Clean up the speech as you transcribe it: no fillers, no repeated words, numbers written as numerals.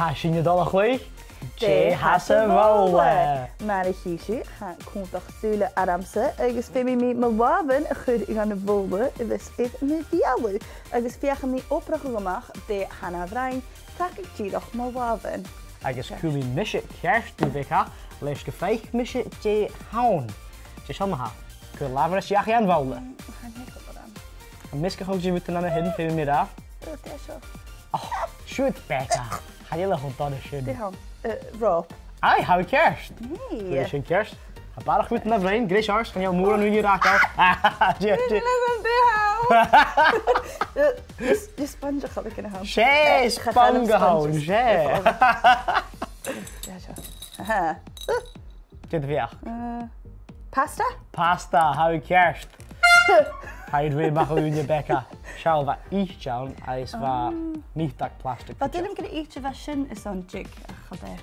Hashin je dolle goeie? J hasa Bhòbhla. Maar ik hier contact zule aramse. Ik speel me met wapen. Ik ga naar Bhòbhla. Ik speel met dialo. Ik speel niet opdracht gemaakt. De Hanna Vrein. Tak ik die nog maar wapen. Ik speel me misje kerst die Bekah. Lees je Faic misje J haun. J zal maar. Kun je laten je aan Bhòbhla. Miske ook je moeten naar de heen veel meer af. Dat is zo. Oh, shoot Bekah. Ga je nog ontdekken shoot. Die hand. Rob. Ai, hou kerst. Nee. Is een kerst. Een paar goed naar vriend. Grace Hars van jouw moeder nu hier raakt al. Je sponge ga ik in de hand. She, sponge houden. She. Ja zo. Haha. Dit weer. Pasta? Pasta, hou kerst. Hij doet weer maar in je Bekah. Schau wat ich schauen, als war nicht tak plastic. Wat doen we een keer iets wat zin is dan jig. Ga bij.